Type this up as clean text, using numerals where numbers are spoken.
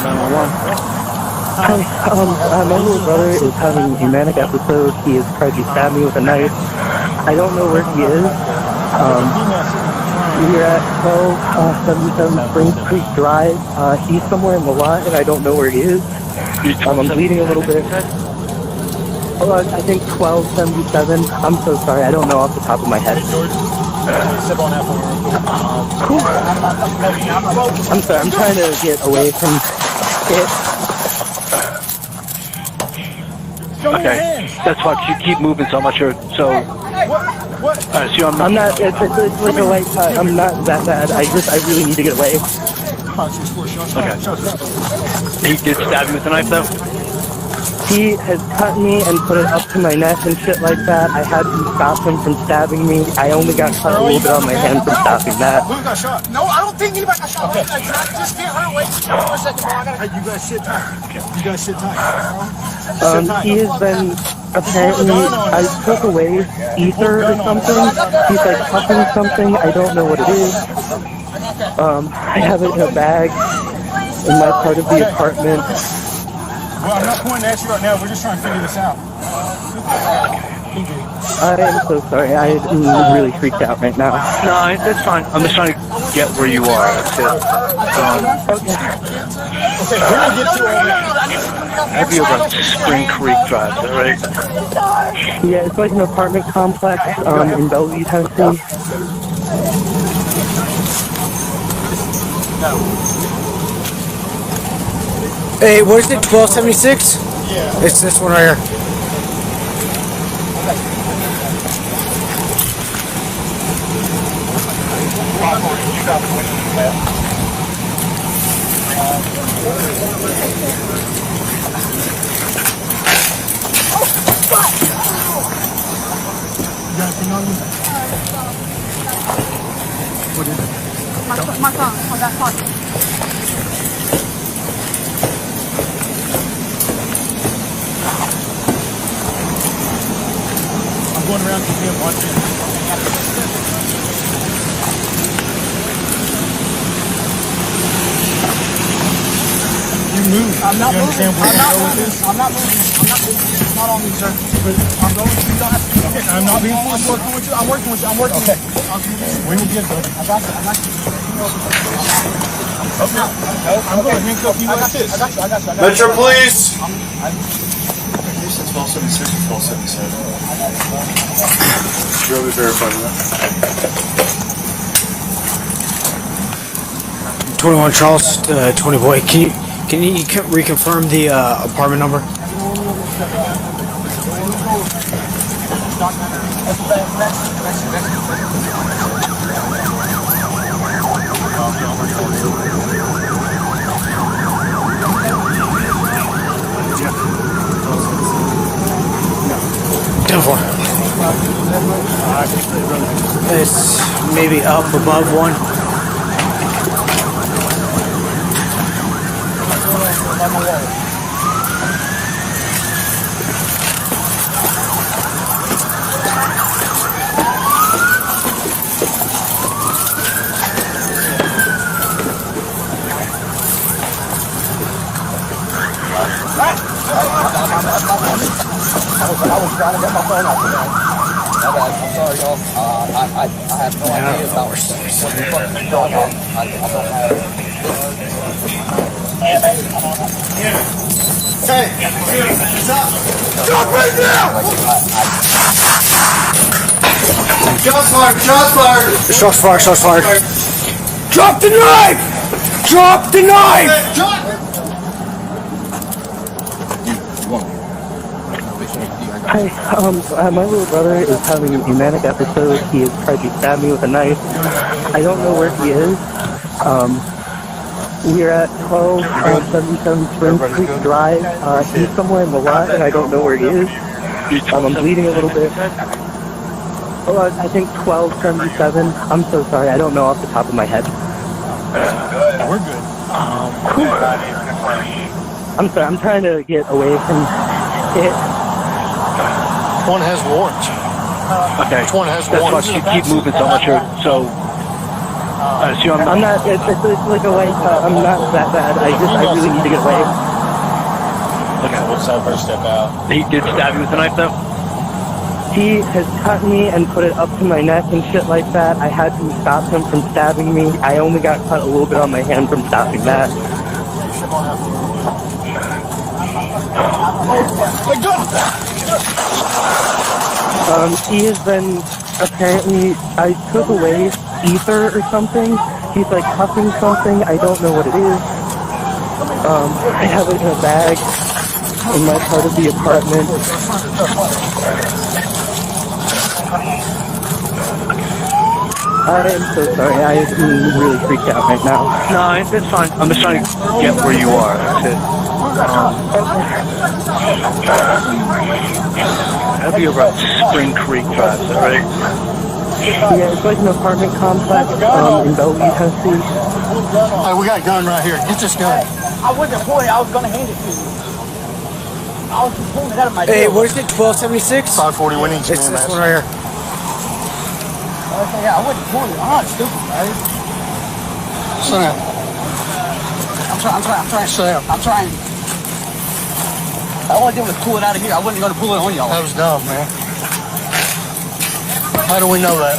911. Hi, my little brother is having a manic episode. He has tried to stab me with a knife. I don't know where he is. We're at 1277 Spring Creek Drive. He's somewhere in the lot, and I don't know where he is. I'm bleeding a little bit. I think 1277. I'm so sorry. I don't know off the top of my head. Cool. I'm sorry. I'm trying to get away from it. Okay, that's fine. You keep moving, so I'm not sure. So, so I'm not. It's like a light cut. I'm not that bad. I really need to get away. Okay. He did stab you with a knife, though? He has cut me and put it up to my neck and shit like that. I had to stop him from stabbing me. I only got cut a little bit on my hand from stopping that. Who got shot? No, I don't think anybody got shot. Okay. Just get her away for a second, bro. You guys sit tight. You guys sit tight. He has been, apparently, I took away ether or something. He's like puffing something. I don't know what it is. I have it in a bag in my part of the apartment. Well, I'm not pointing at you right now. We're just trying to figure this out. I am so sorry. I am really freaked out right now. No, that's fine. I'm just trying to get where you are. That's it. Okay, we're going to get to it. I'll be over at Spring Creek Drive, is that right? Yeah, it's like an apartment complex in Bellevue, Tennessee. Hey, what is it, 1276? Yeah. It's this one right here. My phone, on that phone. I'm going around to him watching. You move. I'm not you moving. understand where I'm not you're going with moving. this? I'm not moving. I'm not moving. It's not on me, sir. But I'm going. You don't have to. Okay, I'm not being forced. I'm working with you. I'm working with you. I'm working. Okay. We will get there. I got you. I got you. Okay. I'm going to handcuff you like this. I got you. I got you. Metro Police! You said 1276 or 1277? You'll be verifying that. 21 Charles, 20 Boy. Can you reconfirm the apartment number? It's maybe up above one. I was trying to get my phone off today. I'm sorry, y'all. I have no idea about what the fucking going on. I don't have it. Hey, stop! Stop right now! Shots fired! Shots fired! Shots fired, shots fired. Drop the knife! Drop the knife! Hi, my little brother is having a manic episode. He has tried to stab me with a knife. I don't know where he is. We're at 1277 Spring Creek Drive. He's somewhere in the lot, and I don't know where he is. I'm bleeding a little bit. I think 1277. I'm so sorry. I don't know off the top of my head. We're good. Cool. I'm sorry. I'm trying to get away from it. One has warrants. Okay. Which one has that's warrants? why you keep moving, so I'm not sure. So, So I'm I'm not, it's like a light cut. I'm not that bad. I really need to get away. okay. What's that first step out? He did stab you with a knife, though? He has cut me and put it up to my neck and shit like that. I had to stop him from stabbing me. I only got cut a little bit on my hand from stopping that. He has been, apparently, I took away ether or something. He's like huffing something. I don't know what it is. I have it in a bag in my part of the apartment. I am so sorry. I am really freaked out right now. No, it's fine. I'm just trying to get where you are. That's it. That'd be over at Spring Creek Drive, is that right? Yeah, it's like an apartment complex in Bellevue, Tennessee. Hey, we got a gun right here. Get this gun. I wasn't pulling it. I was going to hand it to you. I was just pulling it out of my Hey, deal. what is it? 1276? 540, we need you, It's man. this one right here. Okay, yeah, I wasn't pulling it. I'm not stupid, man. Sit down. I'm trying. Sit down. I'm trying. All I did was pull it out of here. I wasn't going to pull it on y'all. That was dumb, man. How do we know that?